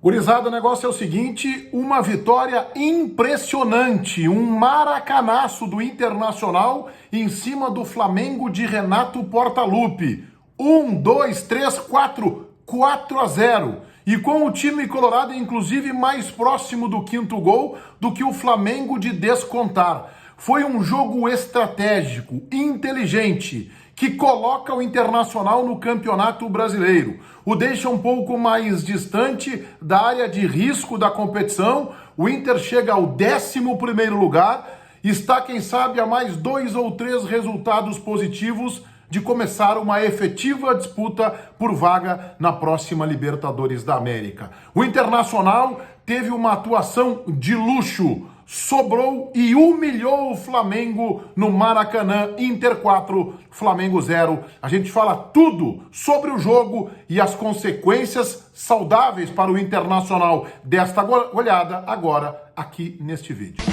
Gurizada, o negócio é o seguinte, uma vitória impressionante, um maracanaço do Internacional em cima do Flamengo de Renato Portaluppi. 4-0. E com o time colorado, inclusive, mais próximo do quinto gol do que o Flamengo de descontar. Foi um jogo estratégico, inteligente, que coloca o Internacional no Campeonato Brasileiro. O deixa um pouco mais distante da área de risco da competição. O Inter chega ao 11º lugar. Está, quem sabe, a mais 2 ou 3 resultados positivos de começar uma efetiva disputa por vaga na próxima Libertadores da América. O Internacional teve uma atuação de luxo, sobrou e humilhou o Flamengo no Maracanã. Inter 4, Flamengo 0. A gente fala tudo sobre o jogo e as consequências saudáveis para o Internacional desta olhada agora aqui neste vídeo.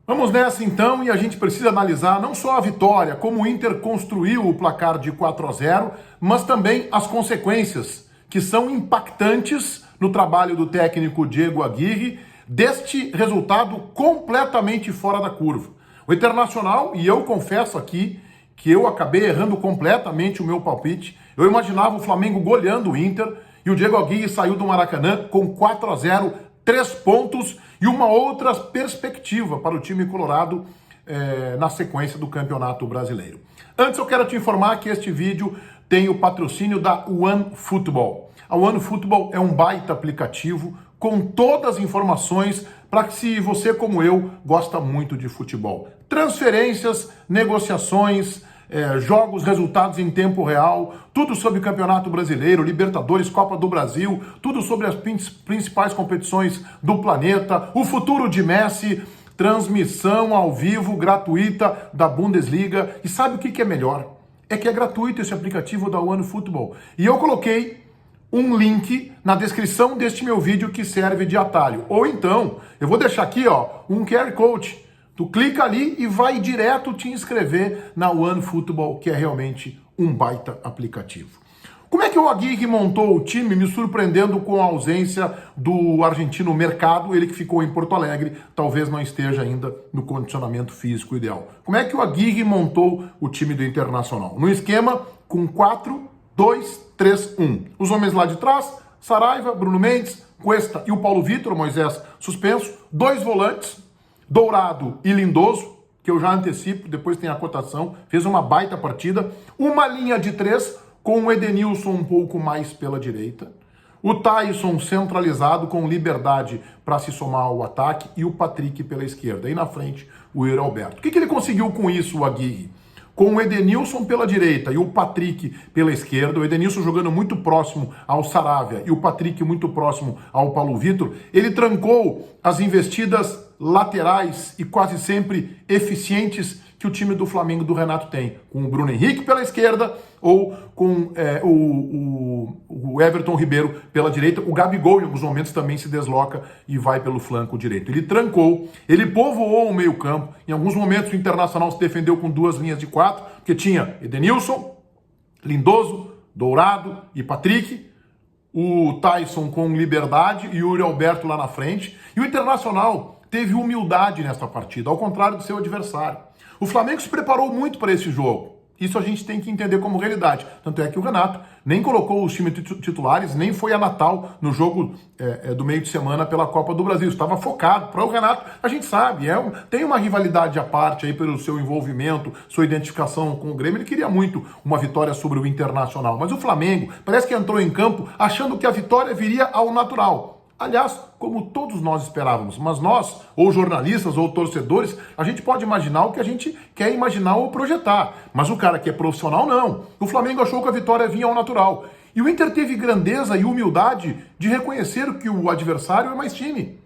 Vamos nessa então, e a gente precisa analisar não só a vitória, como o Inter construiu o placar de 4-0, mas também as consequências, que são impactantes no trabalho do técnico Diego Aguirre, deste resultado completamente fora da curva. O Internacional, e eu confesso aqui que eu acabei errando completamente o meu palpite, eu imaginava o Flamengo goleando o Inter, e o Diego Aguirre saiu do Maracanã com 4-0, 3 pontos e uma outra perspectiva para o time colorado na sequência do Campeonato Brasileiro. Antes eu quero te informar que este vídeo tem o patrocínio da OneFootball. A OneFootball é um baita aplicativo com todas as informações para que, se você, como eu, gosta muito de futebol. Transferências, negociações, jogos, resultados em tempo real, tudo sobre o Campeonato Brasileiro, Libertadores, Copa do Brasil, tudo sobre as principais competições do planeta, o futuro de Messi, transmissão ao vivo, gratuita da Bundesliga. E sabe o que é melhor? É que é gratuito esse aplicativo da OneFootball. E eu coloquei um link na descrição deste meu vídeo que serve de atalho. Ou então, eu vou deixar aqui um QR Code. Tu clica ali e vai direto te inscrever na OneFootball, que é realmente um baita aplicativo. Como é que o Aguirre montou o time, me surpreendendo com a ausência do argentino Mercado, ele que ficou em Porto Alegre, talvez não esteja ainda no condicionamento físico ideal. Como é que o Aguirre montou o time do Internacional? No esquema com 4-2-3-1. Os homens lá de trás, Saraiva, Bruno Mendes, Cuesta e o Paulo Vitor, Moisés suspenso, 2 volantes, Dourado e Lindoso, que eu já antecipo, depois tem a cotação, fez uma baita partida. Uma linha de 3 com o Edenilson um pouco mais pela direita. O Taison centralizado com liberdade para se somar ao ataque e o Patrick pela esquerda. E na frente o Yuri Alberto. O que ele conseguiu com isso, o Aguirre? Com o Edenilson pela direita e o Patrick pela esquerda, o Edenilson jogando muito próximo ao Saravia e o Patrick muito próximo ao Paulo Vitor, ele trancou as investidas laterais e quase sempre eficientes que o time do Flamengo do Renato tem, com o Bruno Henrique pela esquerda ou com o Everton Ribeiro pela direita. O Gabigol em alguns momentos também se desloca e vai pelo flanco direito. Ele trancou, ele povoou o meio campo. Em alguns momentos o Internacional se defendeu com 2 linhas de 4, porque tinha Edenilson, Lindoso, Dourado e Patrick, o Taison com liberdade e o Yuri Alberto lá na frente. E o Internacional teve humildade nessa partida, ao contrário do seu adversário. O Flamengo se preparou muito para esse jogo. Isso a gente tem que entender como realidade. Tanto é que o Renato nem colocou os times titulares, nem foi a Natal no jogo do meio de semana pela Copa do Brasil. Estava focado. Para o Renato, a gente sabe, tem uma rivalidade à parte aí pelo seu envolvimento, sua identificação com o Grêmio. Ele queria muito uma vitória sobre o Internacional. Mas o Flamengo parece que entrou em campo achando que a vitória viria ao natural. Aliás, como todos nós esperávamos, mas nós, ou jornalistas, ou torcedores, a gente pode imaginar o que a gente quer imaginar ou projetar. Mas o cara que é profissional, não. O Flamengo achou que a vitória vinha ao natural. E o Inter teve grandeza e humildade de reconhecer que o adversário é mais time.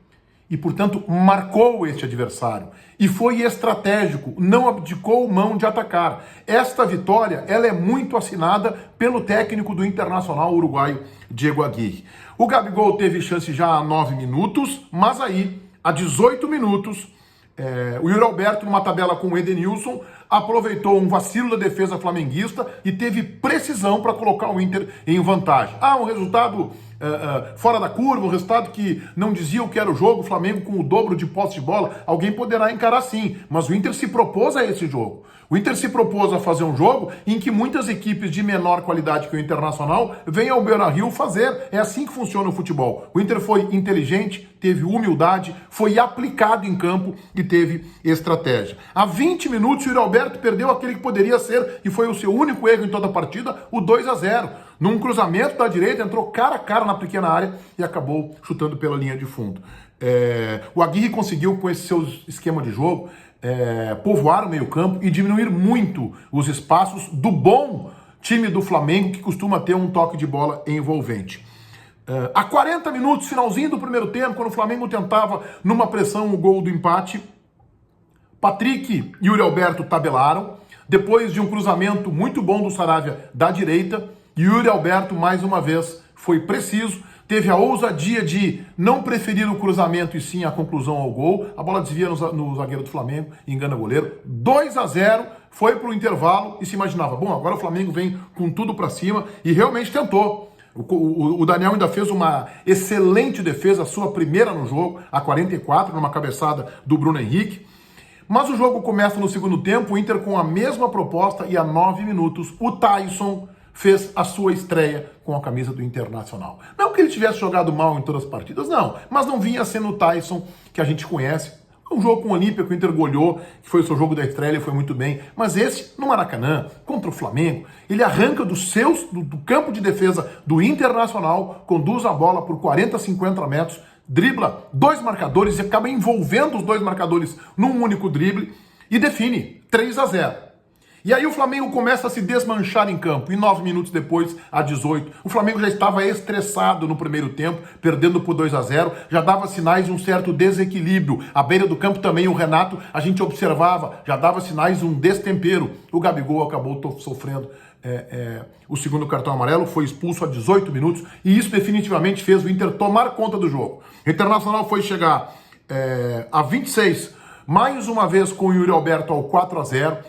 E, portanto, marcou este adversário. E foi estratégico, não abdicou mão de atacar. Esta vitória, ela é muito assinada pelo técnico do Internacional uruguaio, Diego Aguirre. O Gabigol teve chance já há 9 minutos, mas aí, a 18 minutos, o Yuri Alberto, numa tabela com o Edenilson, aproveitou um vacilo da defesa flamenguista e teve precisão para colocar o Inter em vantagem. Um resultado fora da curva, um resultado que não dizia o que era o jogo, o Flamengo com o dobro de posse de bola, alguém poderá encarar sim, mas o Inter se propôs a esse jogo. O Inter se propôs a fazer um jogo em que muitas equipes de menor qualidade que o Internacional vêm ao Beira-Rio fazer. É assim que funciona o futebol. O Inter foi inteligente, teve humildade, foi aplicado em campo e teve estratégia. Há 20 minutos o Yuri Alberto perdeu aquele que poderia ser, e foi o seu único erro em toda a partida, o 2-0. Num cruzamento da direita, entrou cara a cara na pequena área e acabou chutando pela linha de fundo. O Aguirre conseguiu, com esse seu esquema de jogo, povoar o meio-campo e diminuir muito os espaços do bom time do Flamengo, que costuma ter um toque de bola envolvente. A 40 minutos, finalzinho do primeiro tempo, quando o Flamengo tentava, numa pressão, o gol do empate, Patrick e Yuri Alberto tabelaram. Depois de um cruzamento muito bom do Saravia da direita, Yuri Alberto, mais uma vez, foi preciso. Teve a ousadia de não preferir o cruzamento e sim a conclusão ao gol. A bola desvia no zagueiro do Flamengo, engana o goleiro. 2-0, foi para o intervalo e se imaginava, bom, agora o Flamengo vem com tudo para cima e realmente tentou. O Daniel ainda fez uma excelente defesa, a sua primeira no jogo, a 44, numa cabeçada do Bruno Henrique. Mas o jogo começa no segundo tempo, o Inter com a mesma proposta e a 9 minutos, o Taison fez a sua estreia com a camisa do Internacional. Não que ele tivesse jogado mal em todas as partidas, não, mas não vinha sendo o Taison que a gente conhece. Um jogo com o Olímpia, que o Inter goleou, que foi o seu jogo da estreia, ele foi muito bem. Mas esse, no Maracanã, contra o Flamengo, ele arranca do campo de defesa do Internacional, conduz a bola por 40, 50 metros, dribla 2 marcadores e acaba envolvendo os 2 marcadores num único drible e define 3-0. E aí o Flamengo começa a se desmanchar em campo. E 9 minutos depois, a 18, o Flamengo já estava estressado no primeiro tempo, perdendo por 2-0, já dava sinais de um certo desequilíbrio. À beira do campo também o Renato, a gente observava, já dava sinais de um destempero. O Gabigol acabou sofrendo o segundo cartão amarelo, foi expulso a 18 minutos, e isso definitivamente fez o Inter tomar conta do jogo. O Internacional foi chegar a 26, mais uma vez com o Yuri Alberto ao 4-0.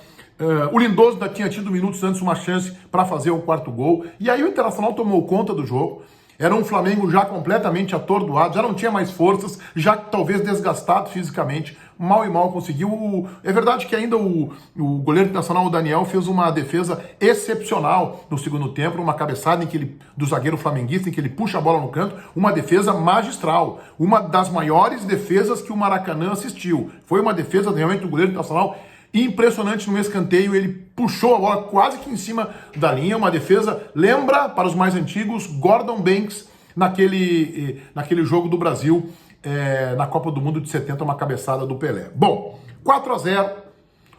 O Lindoso ainda tinha tido minutos antes uma chance para fazer o 4º gol. E aí o Internacional tomou conta do jogo. Era um Flamengo já completamente atordoado, já não tinha mais forças, já talvez desgastado fisicamente. Mal e mal conseguiu. É verdade que ainda o goleiro internacional, o Daniel, fez uma defesa excepcional no segundo tempo, uma cabeçada do zagueiro flamenguista, em que ele puxa a bola no canto, uma defesa magistral. Uma das maiores defesas que o Maracanã assistiu. Foi uma defesa realmente do goleiro internacional impressionante no escanteio, ele puxou a bola quase que em cima da linha, uma defesa, lembra, para os mais antigos, Gordon Banks naquele jogo do Brasil, na Copa do Mundo de 70, uma cabeçada do Pelé. Bom, 4-0,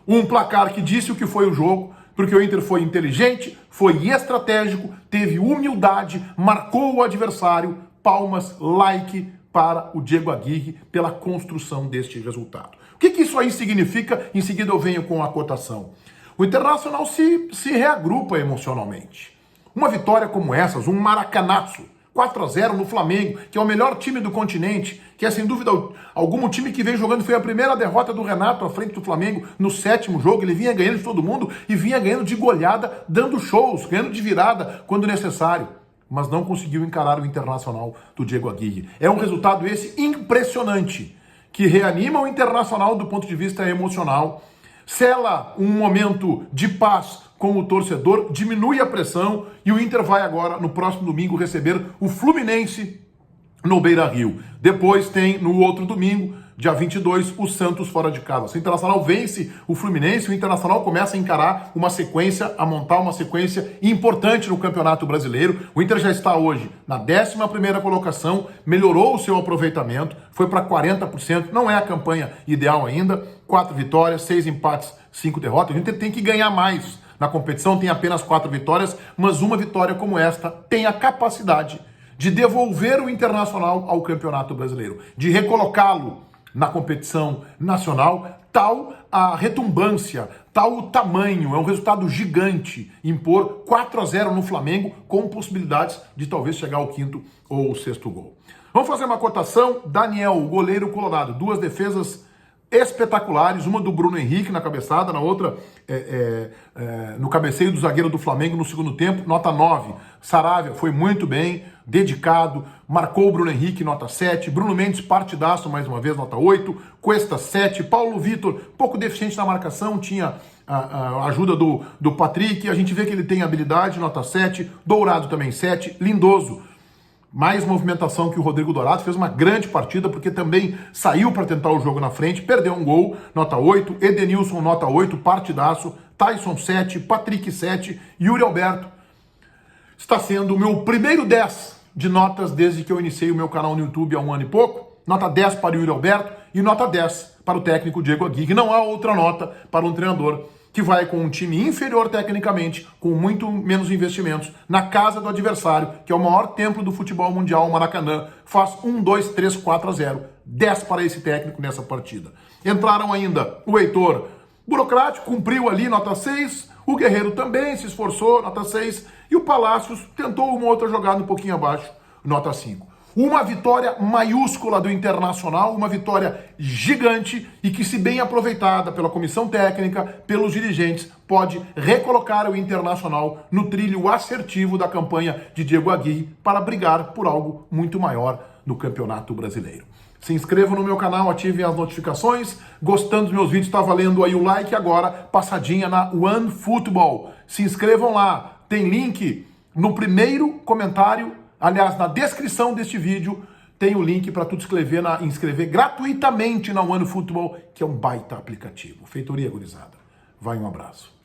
um placar que disse o que foi o jogo, porque o Inter foi inteligente, foi estratégico, teve humildade, marcou o adversário, palmas, like para o Diego Aguirre pela construção deste resultado. O que isso aí significa? Em seguida eu venho com a cotação. O Internacional se reagrupa emocionalmente. Uma vitória como essas, um maracanaço, 4-0 no Flamengo, que é o melhor time do continente, que é sem dúvida algum time que vem jogando, foi a primeira derrota do Renato à frente do Flamengo no 7º jogo, ele vinha ganhando de todo mundo e vinha ganhando de goleada, dando shows, ganhando de virada quando necessário, mas não conseguiu encarar o Internacional do Diego Aguirre. É um resultado esse impressionante, que reanima o Internacional do ponto de vista emocional, sela um momento de paz com o torcedor, diminui a pressão e o Inter vai agora, no próximo domingo, receber o Fluminense no Beira-Rio. Depois tem, no outro domingo, dia 22, o Santos fora de casa. Se o Internacional vence o Fluminense, o Internacional começa a encarar uma sequência, a montar uma sequência importante no Campeonato Brasileiro. O Inter já está hoje na 11ª colocação, melhorou o seu aproveitamento, foi para 40%, não é a campanha ideal ainda, 4 vitórias, 6 empates, 5 derrotas. O Inter tem que ganhar mais na competição, tem apenas 4 vitórias, mas uma vitória como esta tem a capacidade de devolver o Internacional ao Campeonato Brasileiro, de recolocá-lo na competição nacional, tal a retumbância, tal o tamanho, é um resultado gigante impor 4-0 no Flamengo, com possibilidades de talvez chegar ao 5º ou o 6º gol. Vamos fazer uma cotação. Daniel, o goleiro colorado, 2 defesas espetaculares, uma do Bruno Henrique na cabeçada, na outra no cabeceio do zagueiro do Flamengo no segundo tempo, nota 9. Saravia foi muito bem, dedicado, marcou o Bruno Henrique, nota 7. Bruno Mendes, partidaço, mais uma vez, nota 8. Cuesta, 7. Paulo Vitor, pouco deficiente na marcação, tinha a ajuda do Patrick, a gente vê que ele tem habilidade, nota 7. Dourado também 7. Lindoso, mais movimentação que o Rodrigo Dourado, fez uma grande partida, porque também saiu para tentar o jogo na frente, perdeu um gol, nota 8, Edenilson, nota 8, partidaço, Tyson 7, Patrick 7, Yuri Alberto. Está sendo o meu primeiro 10 de notas desde que eu iniciei o meu canal no YouTube há um ano e pouco, nota 10 para o Yuri Alberto e nota 10 para o técnico Diego Aguirre. Não há outra nota para um treinador que vai com um time inferior tecnicamente, com muito menos investimentos, na casa do adversário, que é o maior templo do futebol mundial, o Maracanã, faz 1, 2, 3, 4-0. 10 para esse técnico nessa partida. Entraram ainda o Heitor, burocrático, cumpriu ali, nota 6, o Guerreiro também se esforçou, nota 6, e o Palácios tentou uma outra jogada um pouquinho abaixo, nota 5. Uma vitória maiúscula do Internacional, uma vitória gigante e que, se bem aproveitada pela comissão técnica, pelos dirigentes, pode recolocar o Internacional no trilho assertivo da campanha de Diego Aguirre para brigar por algo muito maior no Campeonato Brasileiro. Se inscrevam no meu canal, ativem as notificações. Gostando dos meus vídeos, está valendo aí o like. Agora, passadinha na OneFootball. Se inscrevam lá, tem link no primeiro comentário. Aliás, na descrição deste vídeo tem o link para tu te inscrever gratuitamente na OneFootball, que é um baita aplicativo. Feitoria gurizada. Vai, um abraço.